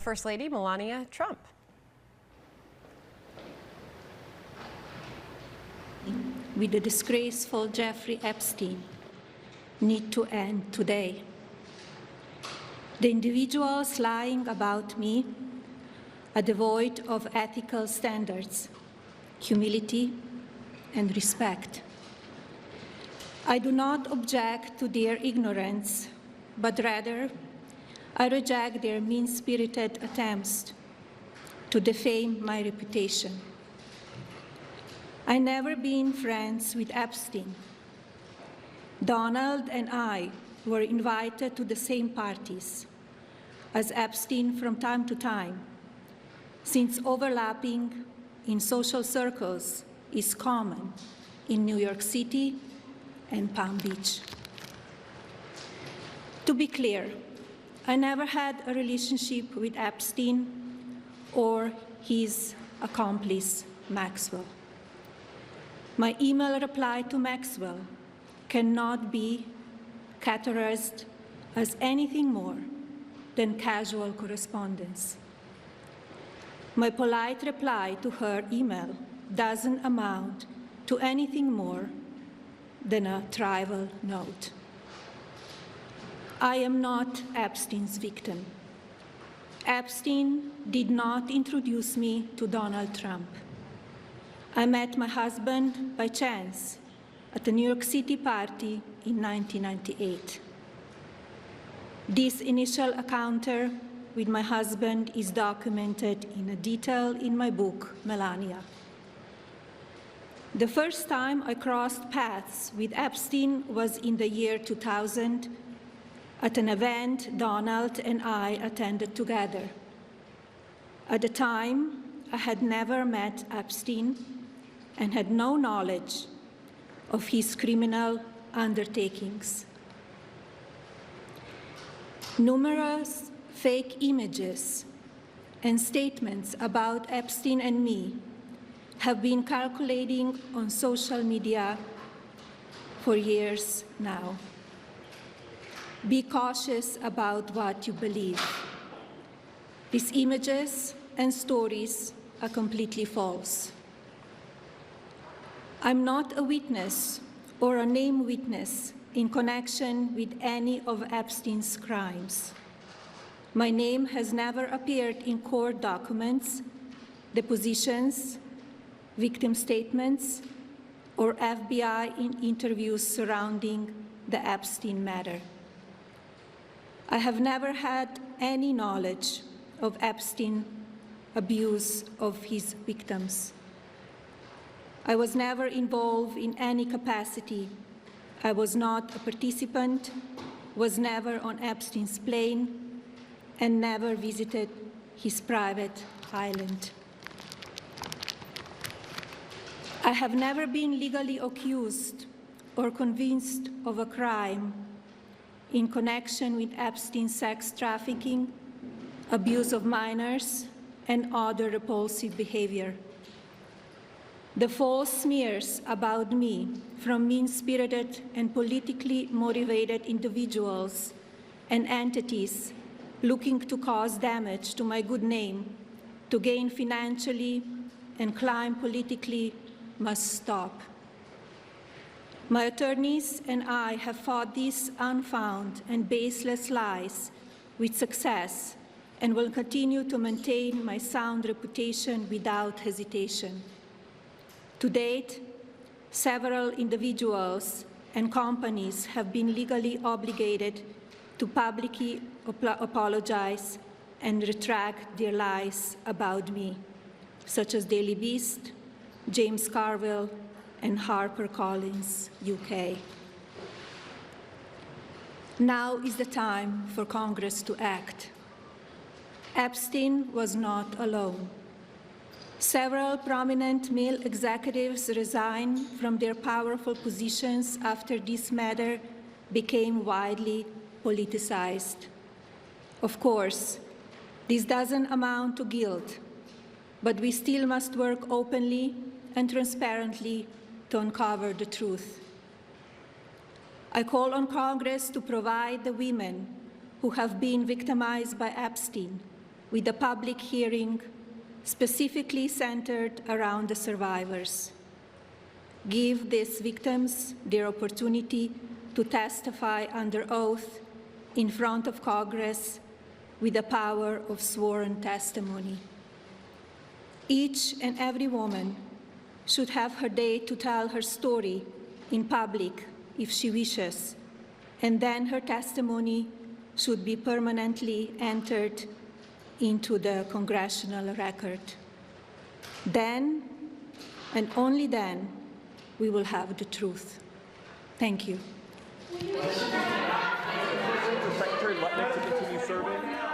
First Lady Melania Trump. With the disgraceful Jeffrey Epstein need to end today. The individuals lying about me are devoid of ethical standards, humility, and respect. I do not object to their ignorance, but rather I reject their mean-spirited attempts to defame my reputation. I never been friends with Epstein. Donald and I were invited to the same parties as Epstein from time to time, since overlapping in social circles is common in New York City and Palm Beach. To be clear, I never had a relationship with Epstein or his accomplice, Maxwell. My email reply to Maxwell cannot be categorized as anything more than casual correspondence. My polite reply to her email doesn't amount to anything more than a trivial note. I am not Epstein's victim. Epstein did not introduce me to Donald Trump. I met my husband by chance at a New York City party in 1998. This initial encounter with my husband is documented in detail in my book, Melania. The first time I crossed paths with Epstein was in the year 2000 at an event Donald and I attended together. At the time, I had never met Epstein and had no knowledge of his criminal undertakings. Numerous fake images and statements about Epstein and me have been circulating on social media for years now. Be cautious about what you believe. These images and stories are completely false. I'm not a witness or a named witness in connection with any of Epstein's crimes. My name has never appeared in court documents, depositions, victim statements, or FBI interviews surrounding the Epstein matter. I have never had any knowledge of Epstein's abuse of his victims. I was never involved in any capacity. I was not a participant, was never on Epstein's plane, and never visited his private island. I have never been legally accused or convinced of a crime in connection with Epstein's sex trafficking, abuse of minors, and other repulsive behavior. The false smears about me from mean-spirited and politically motivated individuals and entities looking to cause damage to my good name, to gain financially and climb politically, must stop. My attorneys and I have fought these unfounded and baseless lies with success and will continue to maintain my sound reputation without hesitation. To date, several individuals and companies have been legally obligated to publicly apologize and retract their lies about me, such as Daily Beast, James Carville, and HarperCollins, UK. Now is the time for Congress to act. Epstein was not alone. Several prominent male executives resigned from their powerful positions after this matter became widely politicized. Of course, this doesn't amount to guilt, but we still must work openly and transparently to uncover the truth. I call on Congress to provide the women who have been victimized by Epstein with a public hearing specifically centered around the survivors. Give these victims their opportunity to testify under oath in front of Congress with the power of sworn testimony. Each and every woman should have her day to tell her story in public if she wishes, and then her testimony should be permanently entered into the congressional record. Then, and only then, we will have the truth. Thank you. For Secretary Lutnick to continue serving.